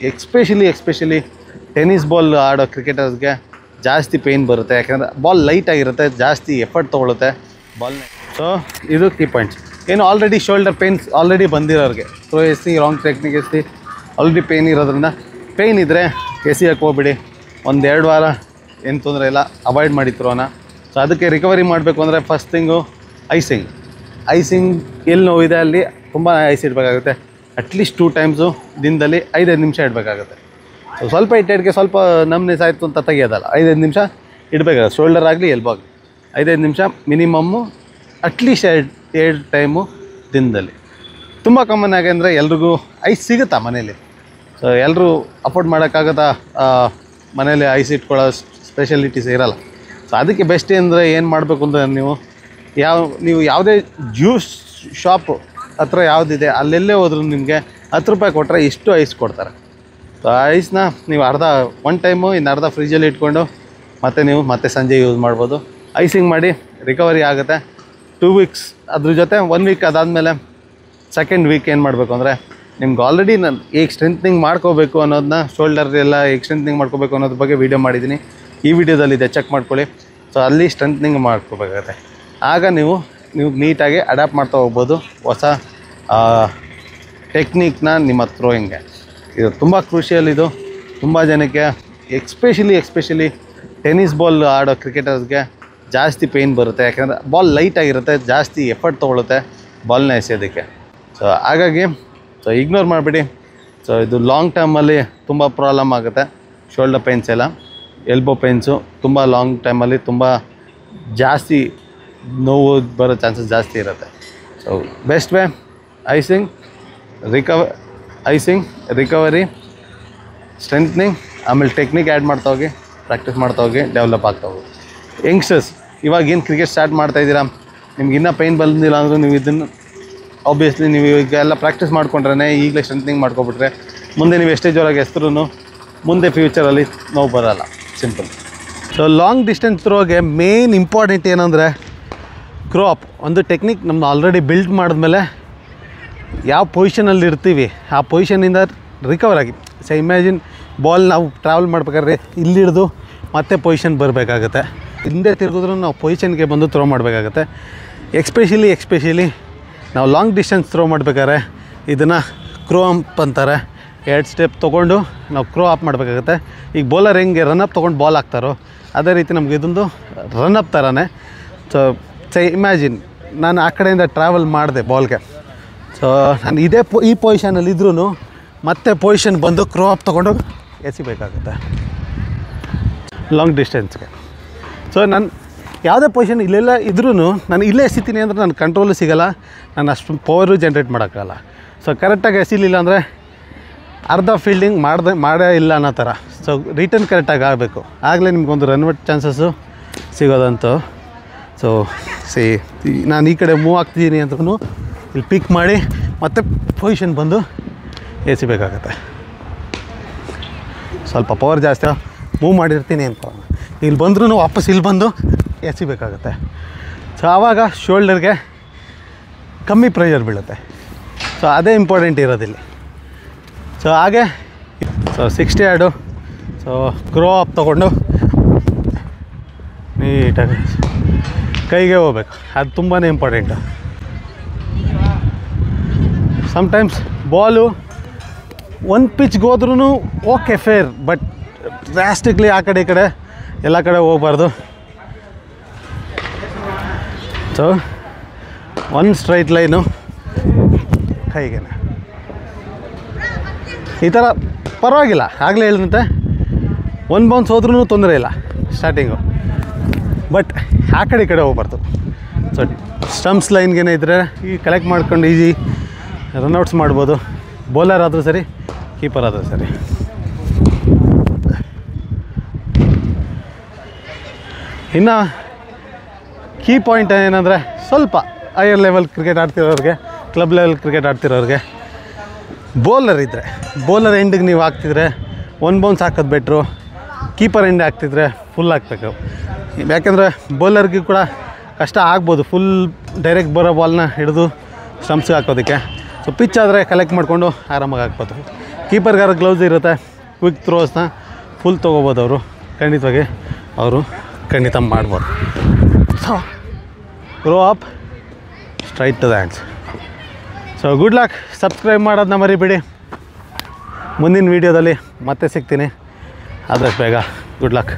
Especially tennis ball ಆಡೋ ಕ್ರಿಕೆಟರ್ಸ್ಗೆ ಜಾಸ್ತಿ pain ಬರುತ್ತೆ, ಯಾಕಂದರೆ ಬಾಲ್ ಲೈಟಾಗಿರುತ್ತೆ, ಜಾಸ್ತಿ ಎಫರ್ಟ್ ತೊಗೊಳುತ್ತೆ ಬಾಲ್ನ. ಸೊ ಇದು ಕೀ ಪಾಯಿಂಟ್ಸ್. ಏನು ಆಲ್ರೆಡಿ ಶೋಲ್ಡರ್ ಪೇಯ್ನ್ಸ್ ಆಲ್ರೆಡಿ ಬಂದಿರೋರಿಗೆ ಥ್ರೋ ಎಸಿ ರಾಂಗ್ ಟೆಕ್ನಿಕ್ ಎಸಿ ಆಲ್ರೆಡಿ ಪೇಯ್ನ್ ಇರೋದ್ರಿಂದ, ಪೇಯ್ನ್ ಇದ್ದರೆ ಎಸಿಯಕ್ಕೆ ಹೋಗ್ಬಿಡಿ, 1-2 ವಾರ ಏನು ತೊಂದರೆ ಇಲ್ಲ, ಅವಾಯ್ಡ್ ಮಾಡಿ ಥ್ರೋನ. ಸೊ ಅದಕ್ಕೆ ರಿಕವರಿ ಮಾಡಬೇಕು ಅಂದರೆ ಫಸ್ಟ್ ಥಿಂಗು ಐಸಿಂಗ್ ಎಲ್ಲಿ ನೋವಿದೆ ಅಲ್ಲಿ ತುಂಬ ಐಸ್ ಇಡಬೇಕಾಗುತ್ತೆ. ಅಟ್ಲೀಸ್ಟ್ 2 ಟೈಮ್ಸು ದಿನದಲ್ಲಿ 5-5 ನಿಮಿಷ ಇಡಬೇಕಾಗುತ್ತೆ. ಸೊ ಸ್ವಲ್ಪ ಇಟ್ಟಿಗೆ ಸ್ವಲ್ಪ ನಮ್ನೆಸ್ ಆಯಿತು ಅಂತ ತೆಗಿಯೋದಲ್ಲ, 5-5 ನಿಮಿಷ ಇಡಬೇಕಾಗುತ್ತೆ. ಶೋಲ್ಡರ್ ಆಗಲಿ ಎಲ್ಬೋ ಆಗಲಿ 5-5 ನಿಮಿಷ ಮಿನಿಮಮ್ಮು, ಅಟ್ಲೀಸ್ಟ್ 2 ಟೈಮು ದಿನದಲ್ಲಿ. ತುಂಬ ಕಾಮನ್ ಆಗಿ ಅಂದರೆ ಎಲ್ರಿಗೂ ಐಸ್ ಸಿಗುತ್ತಾ ಮನೇಲಿ. ಸೊ ಎಲ್ಲರೂ ಅಫೋರ್ಡ್ ಮಾಡೋಕ್ಕಾಗತ್ತಾ ಮನೇಲಿ ಐಸ್ ಇಟ್ಕೊಳ್ಳೋ ಸ್ಪೆಷಾಲಿಟೀಸ್ ಇರೋಲ್ಲ. ಸೊ ಅದಕ್ಕೆ ಬೆಸ್ಟ್ ಅಂದರೆ ಏನು ಮಾಡಬೇಕು ಅಂದರೆ ನೀವು ಯಾವುದೇ ಜ್ಯೂಸ್ ಶಾಪು ಹತ್ರ ಯಾವುದಿದೆ ಅಲ್ಲೆಲ್ಲೇ ಹೋದ್ರೂ ನಿಮಗೆ 10 ರೂಪಾಯಿ ಕೊಟ್ಟರೆ ಇಷ್ಟು ಐಸ್ ಕೊಡ್ತಾರೆ. ಸೊ ಐಸ್ನ ನೀವು ಒನ್ ಟೈಮು ಇನ್ನು ಅರ್ಧ ಫ್ರಿಜ್ಜಲ್ಲಿ ಇಟ್ಕೊಂಡು ಮತ್ತೆ ಸಂಜೆ ಯೂಸ್ ಮಾಡ್ಬೋದು. ಐಸಿಂಗ್ ಮಾಡಿ ರಿಕವರಿ ಆಗುತ್ತೆ 2 ವೀಕ್ಸ್. ಅದ್ರ ಜೊತೆ 1 ವೀಕ್ ಅದಾದಮೇಲೆ ಸೆಕೆಂಡ್ ವೀಕ್ ಏನು ಮಾಡಬೇಕು ಅಂದರೆ, ನಿಮ್ಗೆ ಆಲ್ರೆಡಿ ನಾನು ಹೇಗೆ ಸ್ಟ್ರೆಂತ್ನಿಂಗ್ ಮಾಡ್ಕೋಬೇಕು ಅನ್ನೋದನ್ನ, ಶೋಲ್ಡರ್ ಎಲ್ಲ ಹೇಗೆ ಸ್ಟ್ರೆಂತ್ನಿಂಗ್ ಮಾಡ್ಕೋಬೇಕು ಅನ್ನೋದ್ರ ಬಗ್ಗೆ ವೀಡಿಯೋ ಮಾಡಿದ್ದೀನಿ, ಈ ವಿಡಿಯೋದಲ್ಲಿದೆ, ಚೆಕ್ ಮಾಡ್ಕೊಳ್ಳಿ. ಸೊ ಅಲ್ಲಿ ಸ್ಟ್ರೆಂತ್ನಿಂಗ್ ಮಾಡ್ಕೋಬೇಕಾಗತ್ತೆ. ಆಗ ನೀವು ನೀಟಾಗಿ ಅಡ್ಯಾಪ್ಟ್ ಮಾಡ್ತಾ ಹೋಗ್ಬೋದು ಹೊಸ ಟೆಕ್ನಿಕ್ನ ನಿಮ್ಮ ಥ್ರೋಯಿಂಗ್ಗೆ. ಇದು ತುಂಬ ಕ್ರೂಷಿಯಲ್. ಇದು ತುಂಬ ಜನಕ್ಕೆ ಎಕ್ಸ್ಪೆಷಲಿ ಟೆನ್ನಿಸ್ ಬಾಲ್ ಆಡೋ ಕ್ರಿಕೆಟರ್ಸ್ಗೆ ಜಾಸ್ತಿ ಪೇಯ್ನ್ ಬರುತ್ತೆ, ಯಾಕಂದರೆ ಬಾಲ್ ಲೈಟಾಗಿರುತ್ತೆ, ಜಾಸ್ತಿ ಎಫರ್ಟ್ ತೊಗೊಳುತ್ತೆ ಬಾಲ್ನ ಎಸೆಯೋದಕ್ಕೆ. ಸೊ ಹಾಗಾಗಿ ಇಗ್ನೋರ್ ಮಾಡಿಬಿಡಿ. ಸೊ ಇದು ಲಾಂಗ್ ಟೈಮಲ್ಲಿ ತುಂಬ ಪ್ರಾಬ್ಲಮ್ ಆಗುತ್ತೆ. ಶೋಲ್ಡರ್ ಪೇಯ್ನ್ಸ್ ಎಲ್ಲ, ಎಲ್ಬೋ ಪೇಯ್ನ್ಸು ತುಂಬ ಲಾಂಗ್ ಟೈಮಲ್ಲಿ ತುಂಬ ಜಾಸ್ತಿ ನೋವು ಬರೋ ಚಾನ್ಸಸ್ ಜಾಸ್ತಿ ಇರುತ್ತೆ. So best way icing, recovery, strengthening, ಆಮೇಲೆ ಟೆಕ್ನಿಕ್ ಆ್ಯಡ್ ಮಾಡ್ತಾ ಹೋಗಿ, ಪ್ರಾಕ್ಟೀಸ್ ಮಾಡ್ತಾ ಹೋಗಿ, ಡೆವಲಪ್ ಆಗ್ತಾ ಹೋಗಿ. ಯಂಗ್ಸ್ಟರ್ಸ್ ಇವಾಗೇನು ಕ್ರಿಕೆಟ್ ಸ್ಟಾರ್ಟ್ ಮಾಡ್ತಾಯಿದ್ದೀರಾ, ನಿಮ್ಗೆ ಇನ್ನೂ ಪೇಯ್ನ್ ಬಂದಿಲ್ಲ ಅಂದರೂ ನೀವು ಇದನ್ನು ಆಬ್ವಿಯಸ್ಲಿ ನೀವು ಈಗ ಎಲ್ಲ ಪ್ರಾಕ್ಟೀಸ್ ಮಾಡ್ಕೊಂಡ್ರೆ, ಈಗಲೇ ಸ್ಟ್ರೆಂತ್ನಿಂಗ್ ಮಾಡ್ಕೊಬಿಟ್ರೆ, ಮುಂದೆ ನೀವು ಎಷ್ಟೇ ಜೋರಾಗಿ ಎಸ್ತರೂ ಮುಂದೆ ಫ್ಯೂಚರಲ್ಲಿ ನೋವು ಬರೋಲ್ಲ. ಸಿಂಪಲ್. ಸೊ ಲಾಂಗ್ ಡಿಸ್ಟೆನ್ಸ್ ಥ್ರೋಗೆ ಮೇನ್ ಇಂಪಾರ್ಟೆಂಟ್ ಏನಂದರೆ ಕ್ರಾಪ್. ಒಂದು ಟೆಕ್ನಿಕ್ ನಮ್ಮದು ಆಲ್ರೆಡಿ ಬಿಲ್ಡ್ ಮಾಡಿದ್ಮೇಲೆ ಯಾವ ಪೊಸಿಷನಲ್ಲಿ ಇರ್ತೀವಿ ಆ ಪೊಸಿಷನಿಂದ ರಿಕವರ್ ಆಗಿ. ಸೊ ಇಮ್ಯಾಜಿನ್ ಬಾಲ್ ನಾವು ಟ್ರಾವೆಲ್ ಮಾಡ್ಬೇಕಾದ್ರೆ ಇಲ್ಲಿಡ್ದು ಮತ್ತೆ ಪೊಸಿಷನ್ ಬರಬೇಕಾಗತ್ತೆ, ಹಿಂದೆ ತಿರುಗಿದ್ರೂ ನಾವು ಪೊಸಿಷನ್ಗೆ ಬಂದು ಥ್ರೋ ಮಾಡಬೇಕಾಗತ್ತೆ. ಎಕ್ಸ್ಪೆಷಲಿ ನಾವು ಲಾಂಗ್ ಡಿಸ್ಟೆನ್ಸ್ ಥ್ರೋ ಮಾಡ್ಬೇಕಾದ್ರೆ ಇದನ್ನು ಕ್ರೋ ಅಪ್ ಅಂತಾರೆ. 2 ಸ್ಟೆಪ್ ತೊಗೊಂಡು ನಾವು ಕ್ರೋ ಅಪ್ ಮಾಡಬೇಕಾಗತ್ತೆ. ಈಗ ಬೌಲರ್ ಹೆಂಗೆ ರನ್ನಪ್ ತೊಗೊಂಡು ಬಾಲ್ ಹಾಕ್ತಾರೋ ಅದೇ ರೀತಿ ನಮಗೆ ಇದೊಂದು ರನ್ನಪ್ ಥರನೇ. ಸೊ ಇಮ್ಯಾಜಿನ್ ನಾನು ಆ ಕಡೆಯಿಂದ ಟ್ರಾವೆಲ್ ಮಾಡಿದೆ ಬಾಲ್ಗೆ. ಸೊ ನಾನು ಈ ಪೊಸಿಷನಲ್ಲಿ ಇದ್ರೂ ಮತ್ತೆ ಪೊಸಿಷನ್ ಬಂದು ಕ್ರೋ ಅಪ್ ತೊಗೊಂಡು ಎಸಿಬೇಕಾಗುತ್ತೆ ಲಾಂಗ್ ಡಿಸ್ಟೆನ್ಸ್ಗೆ. ಸೊ ನಾನು ಯಾವುದೇ ಪೊಸಿಷನ್ ಇಲ್ಲೆಲ್ಲ ಇದ್ರೂ ನಾನು ಇಲ್ಲೇ ಎಸಿತೀನಿ ಅಂದರೆ ನನ್ನ ಕಂಟ್ರೋಲು ಸಿಗೋಲ್ಲ, ನಾನು ಅಷ್ಟು ಪವರು ಜನ್ರೇಟ್ ಮಾಡೋಕ್ಕಾಗಲ್ಲ. ಸೊ ಕರೆಕ್ಟಾಗಿ ಎಸಿಲಿಲ್ಲ ಅಂದರೆ ಅರ್ಧ ಫೀಲ್ಡಿಂಗ್ ಮಾಡೇ ಇಲ್ಲ ಅನ್ನೋ ಥರ. ಸೊ ರಿಟರ್ನ್ ಕರೆಕ್ಟಾಗಿ ಆಗಬೇಕು, ಆಗಲೇ ನಿಮ್ಗೊಂದು ರನ್ಔಟ್ ಚಾನ್ಸಸ್ಸು ಸಿಗೋದಂತು. ಸೊ ನಾನು ಈ ಕಡೆ ಮೂವ್ ಆಗ್ತಿದ್ದೀನಿ ಅಂದ್ರೂ ಇಲ್ಲಿ ಪಿಕ್ ಮಾಡಿ ಮತ್ತೆ ಪೊಸಿಷನ್ ಬಂದು ಎಸಿಬೇಕಾಗತ್ತೆ. ಸ್ವಲ್ಪ ಪವರ್ ಜಾಸ್ತಿ ಮೂವ್ ಮಾಡಿರ್ತೀನಿ ಅಂತ ಇಲ್ಲಿ ಬಂದ್ರೂ ವಾಪಸ್ ಇಲ್ಲಿ ಬಂದು ಎಸಿಬೇಕಾಗತ್ತೆ. ಸೊ ಆವಾಗ ಶೋಲ್ಡರ್ಗೆ ಕಮ್ಮಿ ಪ್ರೆಷರ್ ಬೀಳುತ್ತೆ. ಸೊ ಅದೇ ಇಂಪಾರ್ಟೆಂಟ್ ಇರೋದಿಲ್ಲ. ಸೊ ಹಾಗೆ 60 ಯಾರ್ಡು ಸೊ ಕ್ರೋ ಅಪ್ ತೊಗೊಂಡು ನೀಟಾಗಿ ಕೈಗೆ ಹೋಗ್ಬೇಕು, ಅದು ತುಂಬಾ ಇಂಪಾರ್ಟೆಂಟು. ಸಮ್ಟೈಮ್ಸ್ ಬಾಲು ಒಂದು ಪಿಚ್ಗೆ ಹೋದ್ರೂ ಓಕೆ ಫೇರ್, ಬಟ್ ಡ್ರಾಸ್ಟಿಕ್ಲಿ ಆ ಕಡೆ ಈ ಕಡೆ ಎಲ್ಲ ಕಡೆ ಹೋಗಬಾರ್ದು. ಸೊ ಒಂದು ಸ್ಟ್ರೈಟ್ ಲೈನು ಕೈಗೆ ಈ ಥರ ಪರವಾಗಿಲ್ಲ. ಆಗಲೇ ಹೇಳಿದಂತೆ 1 ಬೌನ್ಸ್ ಹೋದ್ರೂ ತೊಂದರೆ ಇಲ್ಲ ಸ್ಟಾರ್ಟಿಂಗು, ಬಟ್ ಆ ಕಡೆ ಈ ಕಡೆ ಹೋಗ್ಬಾರ್ದು. ಸೊ ಸ್ಟಂಪ್ಸ್ ಲೈನ್ಗೇನೆ ಇದ್ದರೆ ಈ ಕಲೆಕ್ಟ್ ಮಾಡ್ಕೊಂಡು ಈಸಿ ರನ್ಔಟ್ಸ್ ಮಾಡ್ಬೋದು, ಬೌಲರ್ ಆದರೂ ಸರಿ ಕೀಪರ್ ಆದರೂ ಸರಿ. ಇನ್ನು ಕೀ ಪಾಯಿಂಟ್ ಏನಂದರೆ, ಸ್ವಲ್ಪ ಹೈಯರ್ ಲೆವೆಲ್ ಕ್ರಿಕೆಟ್ ಆಡ್ತಿರೋರಿಗೆ, ಕ್ಲಬ್ ಲೆವೆಲ್ ಕ್ರಿಕೆಟ್ ಆಡ್ತಿರೋರಿಗೆ ಬೌಲರ್ ಇದ್ದರೆ, ಬೌಲರ್ ಎಂಡಿಗೆ ನೀವು ಹಾಕ್ತಿದ್ರೆ 1 ಬೌನ್ಸ್ ಹಾಕೋದು ಬೆಟ್ರು, ಕೀಪರ್ ಎಂಡ್ ಹಾಕ್ತಿದ್ರೆ ಫುಲ್ ಹಾಕ್ಬೇಕು. ಯಾಕೆಂದರೆ ಬೌಲರ್ಗೆ ಕೂಡ ಕಷ್ಟ ಆಗ್ಬೋದು ಫುಲ್ ಡೈರೆಕ್ಟ್ ಬರೋ ಬಾಲ್ನ ಹಿಡಿದು ಸ್ಟಂಪ್ಸ್ಗೆ ಹಾಕೋದಕ್ಕೆ. ಸೊ ಪಿಚ್ ಆದರೆ ಕಲೆಕ್ಟ್ ಮಾಡಿಕೊಂಡು ಆರಾಮಾಗಿ ಹಾಕ್ಬೋದು. ಕೀಪರ್ಗಾರ ಗ್ಲೌಸ್ ಇರುತ್ತೆ, ಕ್ವಿಕ್ ಥ್ರೋಸ್ನ ಫುಲ್ ತೊಗೋಬೋದು ಅವರು. ಖಂಡಿತವಾಗಿ ಅವರು ಖಂಡಿತ ಮಾಡ್ಬೋದು. So grow up straight to the hands. So good luck. Subscribe ಮಾಡೋದನ್ನ ಮರಿಬೇಡಿ. ಮುಂದಿನ ವೀಡಿಯೋದಲ್ಲಿ ಮತ್ತೆ ಸಿಗ್ತೀನಿ ಆದಷ್ಟು ಬೇಗ. Good luck.